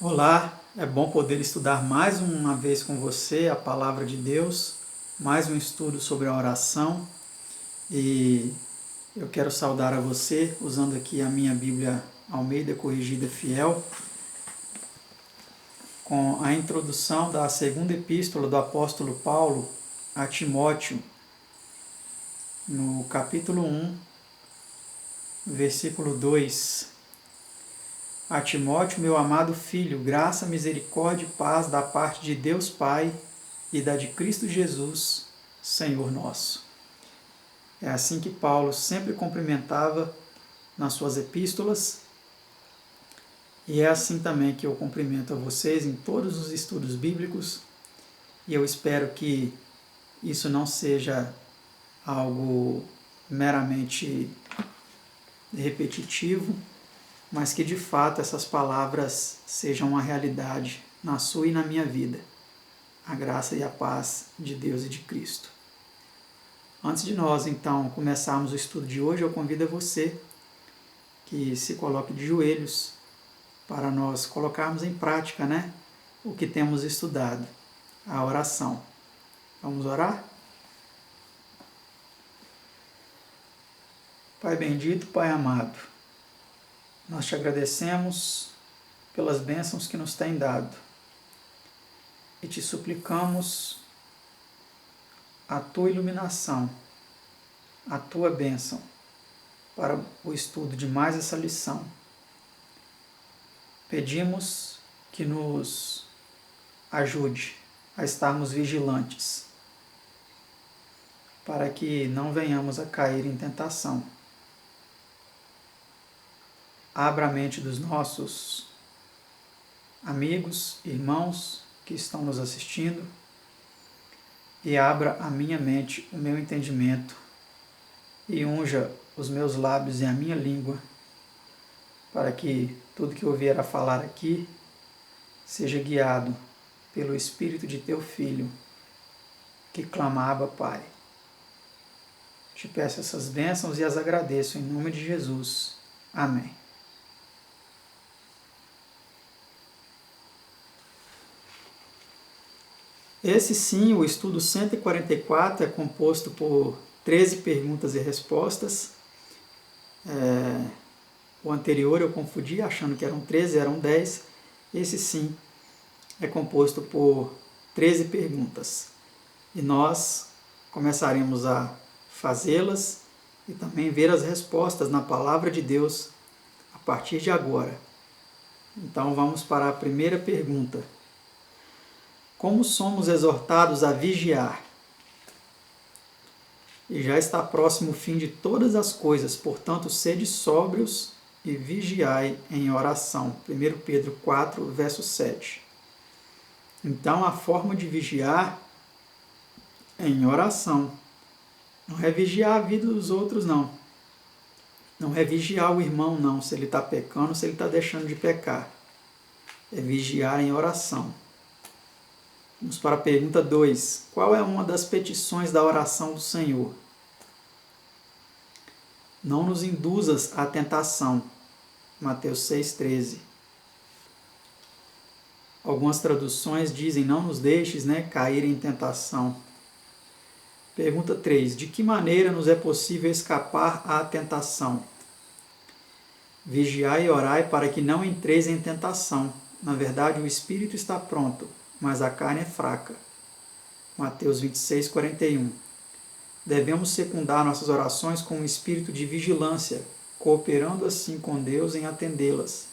Olá, é bom poder estudar mais uma vez com você a Palavra de Deus, mais um estudo sobre a oração, e eu quero saudar a você usando aqui a minha Bíblia Almeida Corrigida Fiel, com a introdução da segunda epístola do apóstolo Paulo a Timóteo, no capítulo 1, versículo 2. A Timóteo, meu amado filho, graça, misericórdia e paz da parte de Deus Pai e da de Cristo Jesus, Senhor nosso. É assim que Paulo sempre cumprimentava nas suas epístolas, e é assim também que eu cumprimento a vocês em todos os estudos bíblicos, e eu espero que isso não seja algo meramente repetitivo, mas que de fato essas palavras sejam uma realidade na sua e na minha vida. A graça e a paz de Deus e de Cristo. Antes de nós, então, começarmos o estudo de hoje, eu convido a você que se coloque de joelhos para nós colocarmos em prática, o que temos estudado, a oração. Vamos orar? Pai bendito, Pai amado, nós te agradecemos pelas bênçãos que nos tem dado e te suplicamos a tua iluminação, a tua bênção para o estudo de mais essa lição. Pedimos que nos ajude a estarmos vigilantes, para que não venhamos a cair em tentação. Abra a mente dos nossos amigos, irmãos que estão nos assistindo, e abra a minha mente, o meu entendimento, e unja os meus lábios e a minha língua, para que tudo que eu vier a falar aqui seja guiado pelo Espírito de teu Filho, que clama Abba, Pai. Te peço essas bênçãos e as agradeço em nome de Jesus. Amém. Esse sim, o estudo 144, é composto por 13 perguntas e respostas. O anterior eu confundi, achando que eram 13, eram 10. Esse sim é composto por 13 perguntas. E nós começaremos a fazê-las e também ver as respostas na Palavra de Deus a partir de agora. Então vamos para a primeira pergunta. Como somos exortados a vigiar? E já está próximo o fim de todas as coisas, portanto, sede sóbrios e vigiai em oração. 1 Pedro 4, verso 7. Então, a forma de vigiar é em oração. Não é vigiar a vida dos outros, não. Não é vigiar o irmão, não, se ele está pecando, se ele está deixando de pecar. É vigiar em oração. Vamos para a pergunta 2. Qual é uma das petições da oração do Senhor? Não nos induzas à tentação. Mateus 6,13. Algumas traduções dizem, não nos deixes cair em tentação. Pergunta 3. De que maneira nos é possível escapar à tentação? Vigiai e orai para que não entreis em tentação. Na verdade, o espírito está pronto, mas a carne é fraca. Mateus 26:41. Devemos secundar nossas orações com um espírito de vigilância, cooperando assim com Deus em atendê-las.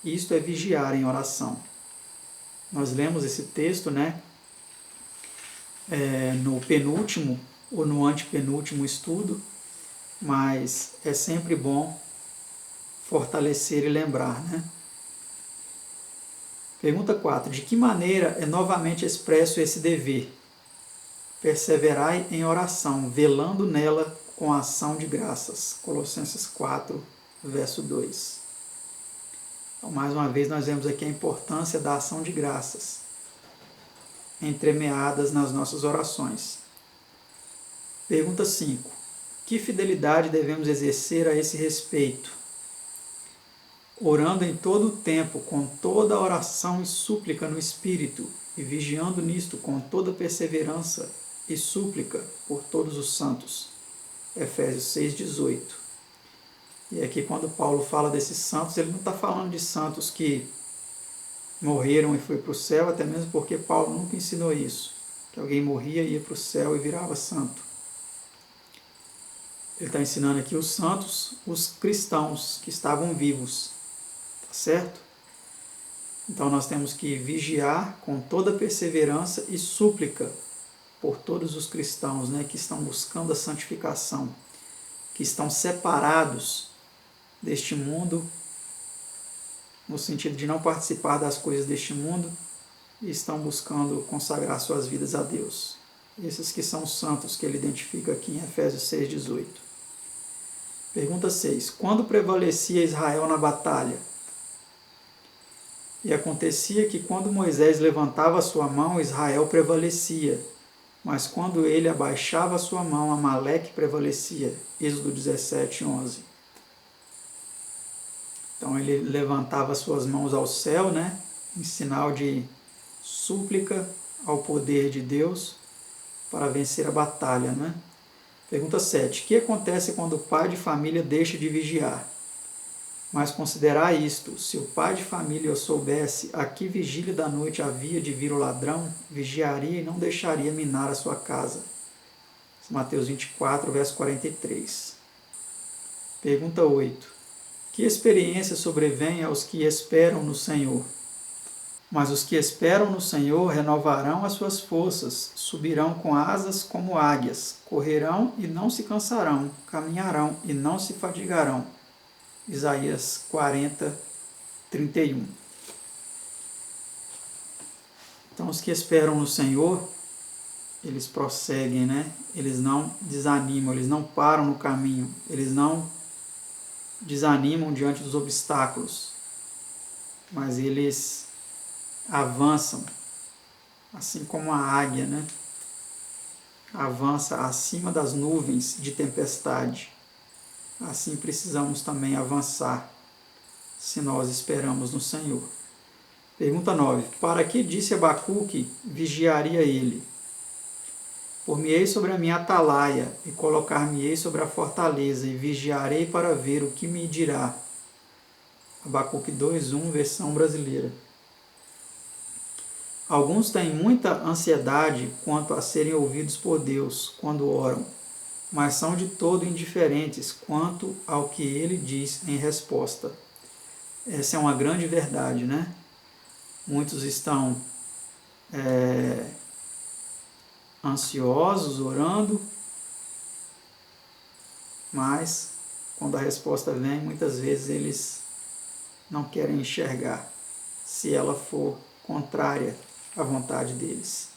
Isto é vigiar em oração. Nós lemos esse texto, no penúltimo ou no antepenúltimo estudo, mas é sempre bom fortalecer e lembrar, Pergunta 4. De que maneira é novamente expresso esse dever? Perseverai em oração, velando nela com a ação de graças. Colossenses 4, verso 2. Então, mais uma vez, nós vemos aqui a importância da ação de graças, entremeadas nas nossas orações. Pergunta 5. Que fidelidade devemos exercer a esse respeito? orando em todo o tempo, com toda oração e súplica no Espírito, e vigiando nisto com toda perseverança e súplica por todos os santos. Efésios 6,18. E aqui quando Paulo fala desses santos, ele não está falando de santos que morreram e foi para o céu, até mesmo porque Paulo nunca ensinou isso, que alguém morria, ia para o céu e virava santo. Ele está ensinando aqui os santos, os cristãos que estavam vivos, tá certo? Então nós temos que vigiar com toda perseverança e súplica por todos os cristãos, né, que estão buscando a santificação, que estão separados deste mundo, no sentido de não participar das coisas deste mundo, e estão buscando consagrar suas vidas a Deus. Esses que são os santos que ele identifica aqui em Efésios 6,18. Pergunta 6. Quando prevalecia Israel na batalha? E acontecia que quando Moisés levantava a sua mão, Israel prevalecia, mas quando ele abaixava a sua mão, Amaleque prevalecia. Êxodo 17:11. Então ele levantava suas mãos ao céu, né, em sinal de súplica ao poder de Deus para vencer a batalha, né? Pergunta 7. O que acontece quando o pai de família deixa de vigiar? Mas considerai isto, se o pai de família soubesse a que vigília da noite havia de vir o ladrão, vigiaria e não deixaria minar a sua casa. Mateus 24, verso 43. Pergunta 8. Que experiência sobrevém aos que esperam no Senhor? Mas os que esperam no Senhor renovarão as suas forças, subirão com asas como águias, correrão e não se cansarão, caminharão e não se fadigarão. Isaías 40, 31. Então, os que esperam no Senhor, eles prosseguem, né? Eles não desanimam, eles não param no caminho, eles não desanimam diante dos obstáculos, mas eles avançam, assim como a águia, né? Avança acima das nuvens de tempestade. Assim precisamos também avançar, se nós esperamos no Senhor. Pergunta 9. Para que disse Abacuque, vigiaria ele? Por-me-ei sobre a minha atalaia, e colocar-me-ei sobre a fortaleza, e vigiarei para ver o que me dirá. Abacuque 2:1, versão brasileira. Alguns têm muita ansiedade quanto a serem ouvidos por Deus quando oram, mas são de todo indiferentes quanto ao que ele diz em resposta. Essa é uma grande verdade, né? Muitos estão ansiosos, orando, mas quando a resposta vem, muitas vezes eles não querem enxergar, se ela for contrária à vontade deles.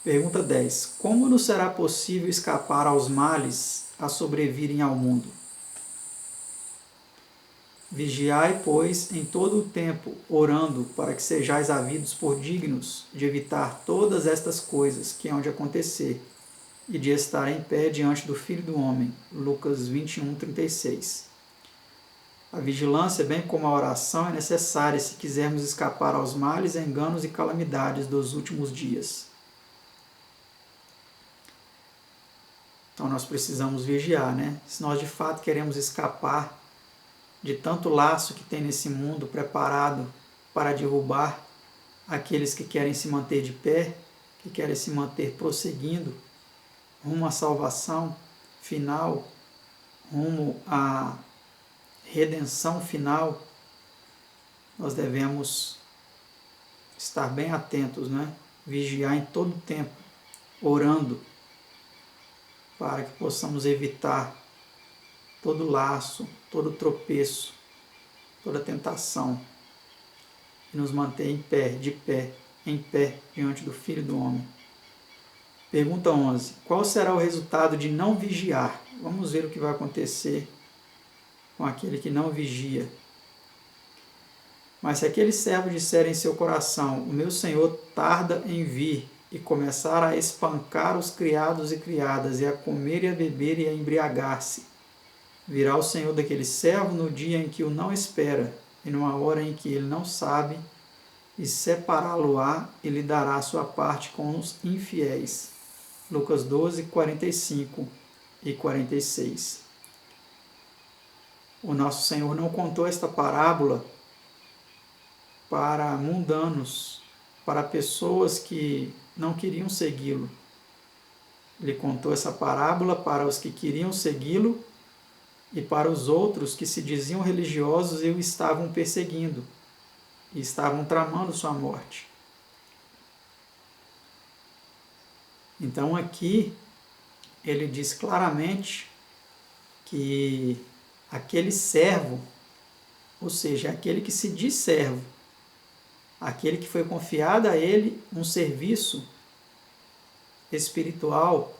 Pergunta 10. Como nos será possível escapar aos males a sobrevirem ao mundo? Vigiai, pois, em todo o tempo, orando, para que sejais havidos por dignos de evitar todas estas coisas que hão de acontecer, e de estar em pé diante do Filho do Homem. Lucas 21:36. A vigilância, bem como a oração, é necessária se quisermos escapar aos males, enganos e calamidades dos últimos dias. Então nós precisamos vigiar, né? Se nós de fato queremos escapar de tanto laço que tem nesse mundo preparado para derrubar aqueles que querem se manter de pé, que querem se manter prosseguindo rumo à salvação final, rumo à redenção final, nós devemos estar bem atentos, né? Vigiar em todo o tempo, orando, para que possamos evitar todo laço, todo tropeço, toda tentação, e nos manter em pé diante do Filho do Homem. Pergunta 11. Qual será o resultado de não vigiar? Vamos ver o que vai acontecer com aquele que não vigia. Mas se aquele servo disser em seu coração, o meu senhor tarda em vir, e começar a espancar os criados e criadas, e a comer e a beber e a embriagar-se, Virá o Senhor daquele servo no dia em que o não espera, e numa hora em que ele não sabe, e separá-lo-á e lhe dará a sua parte com os infiéis. Lucas 12, 45 e 46. O nosso Senhor não contou esta parábola para mundanos, para pessoas que não queriam segui-lo. Ele contou essa parábola para os que queriam segui-lo e para os outros que se diziam religiosos e o estavam perseguindo e estavam tramando sua morte. Então aqui ele diz claramente que aquele servo, ou seja, aquele que se diz servo, aquele que foi confiado a ele um serviço espiritual,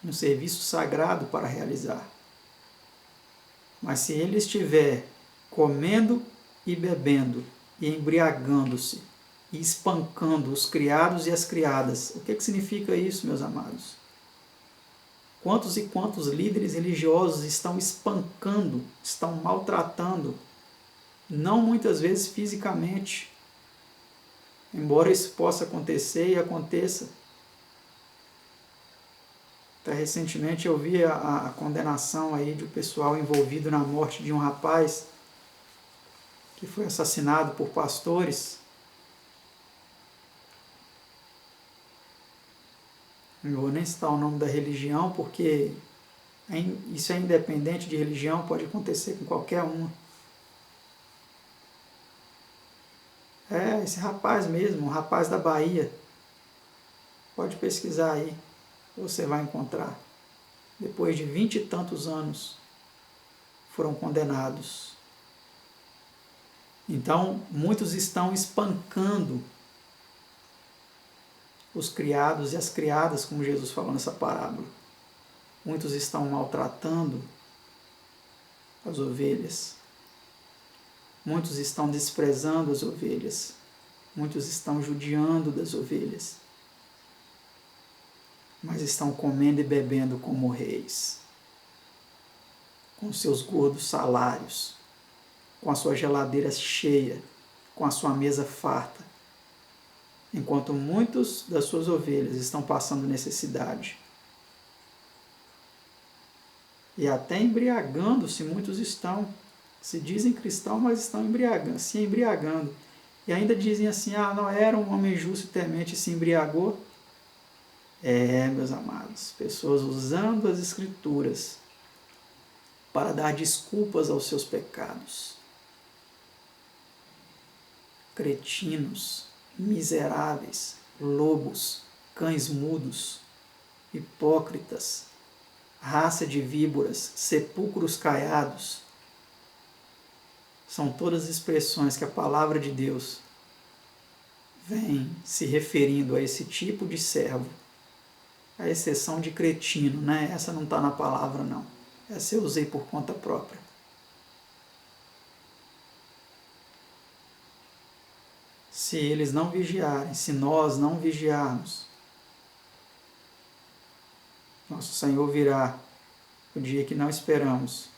um serviço sagrado para realizar. Mas se ele estiver comendo e bebendo, e embriagando-se, e espancando os criados e as criadas, o que significa isso, meus amados? Quantos e quantos líderes religiosos estão espancando, estão maltratando, não muitas vezes fisicamente, embora isso possa acontecer e aconteça. Até recentemente eu vi a condenação aí do pessoal envolvido na morte de um rapaz que foi assassinado por pastores. Não vou nem citar o nome da religião, porque isso é independente de religião, pode acontecer com qualquer uma. Esse rapaz mesmo, um rapaz da Bahia. Pode pesquisar aí, você vai encontrar. Depois de 20 e tantos anos, foram condenados. Então, muitos estão espancando os criados e as criadas, como Jesus falou nessa parábola. Muitos estão maltratando as ovelhas. Muitos estão desprezando as ovelhas. Muitos estão judiando das ovelhas. Mas estão comendo e bebendo como reis, com seus gordos salários, com a sua geladeira cheia, com a sua mesa farta, enquanto muitos das suas ovelhas estão passando necessidade. E até embriagando-se, muitos estão, se dizem cristãos, mas estão se embriagando. E ainda dizem assim, não era um homem justo e temente e se embriagou. Meus amados, pessoas usando as Escrituras para dar desculpas aos seus pecados. Cretinos, miseráveis, lobos, cães mudos, hipócritas, raça de víboras, sepulcros caiados. São todas expressões que a palavra de Deus vem se referindo a esse tipo de servo. A exceção de cretino, né? Essa não está na palavra, não. Essa eu usei por conta própria. Se eles não vigiarem, se nós não vigiarmos, nosso Senhor virá o dia que não esperamos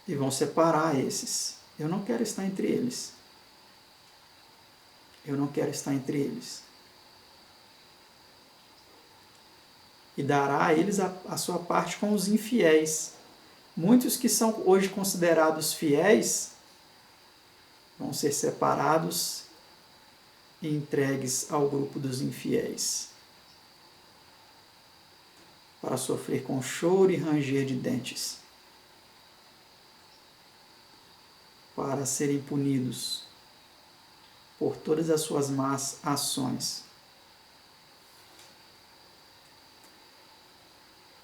e vão separar esses. Eu não quero estar entre eles. Eu não quero estar entre eles. E dará a eles a sua parte com os infiéis. Muitos que são hoje considerados fiéis vão ser separados e entregues ao grupo dos infiéis, para sofrer com choro e ranger de dentes, para serem punidos por todas as suas más ações.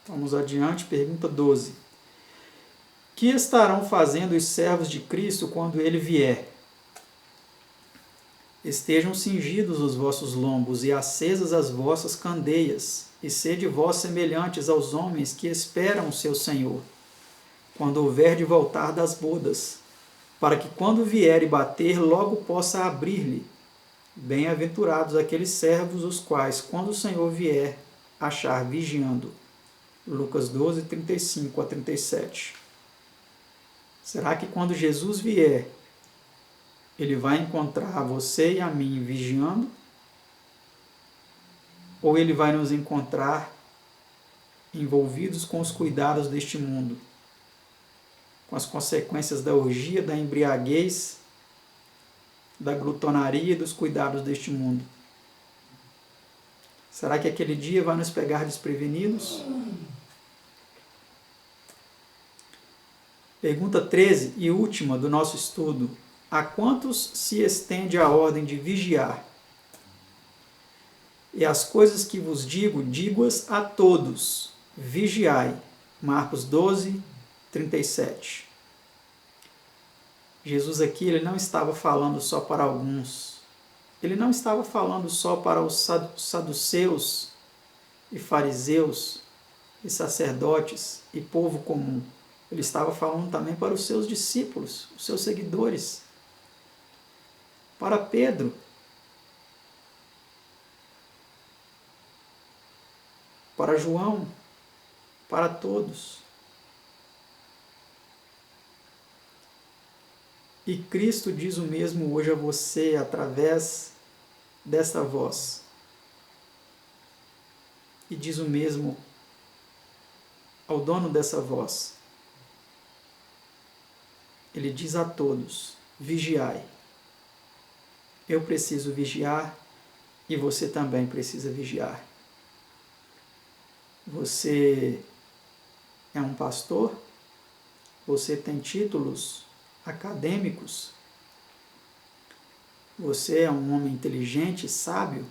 Vamos adiante, pergunta 12. Que estarão fazendo os servos de Cristo quando ele vier? Estejam cingidos os vossos lombos e acesas as vossas candeias, e sede vós semelhantes aos homens que esperam o seu Senhor, quando houver de voltar das bodas, para que quando vier e bater, logo possa abrir-lhe. Bem-aventurados aqueles servos, os quais, quando o Senhor vier, achar vigiando. Lucas 12, 35 a 37. Será que quando Jesus vier, ele vai encontrar você e a mim vigiando? Ou ele vai nos encontrar envolvidos com os cuidados deste mundo, com as consequências da orgia, da embriaguez, da glutonaria e dos cuidados deste mundo? Será que aquele dia vai nos pegar desprevenidos? Pergunta 13 e última do nosso estudo. A quantos se estende a ordem de vigiar? E as coisas que vos digo, digo-as a todos. Vigiai. Marcos 12, 37. Jesus aqui ele não estava falando só para alguns. Ele não estava falando só para os saduceus e fariseus e sacerdotes e povo comum. Ele estava falando também para os seus discípulos, os seus seguidores. Para Pedro. Para João. Para todos. E Cristo diz o mesmo hoje a você através dessa voz. E diz o mesmo ao dono dessa voz. Ele diz a todos: vigiai. Eu preciso vigiar e você também precisa vigiar. Você é um pastor? Você tem títulos acadêmicos? Você é um homem inteligente, sábio?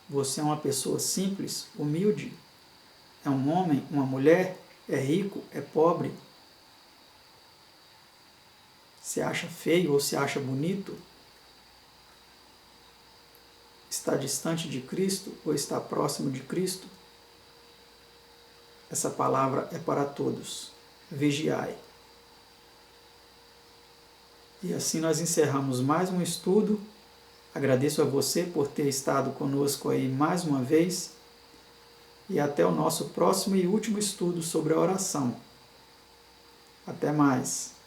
Você é uma pessoa simples, humilde? É um homem, uma mulher? É rico? É pobre? Se acha feio ou se acha bonito? Está distante de Cristo ou está próximo de Cristo? Essa palavra é para todos. Vigiai. E assim nós encerramos mais um estudo. Agradeço a você por ter estado conosco aí mais uma vez. E até o nosso próximo e último estudo sobre a oração. Até mais.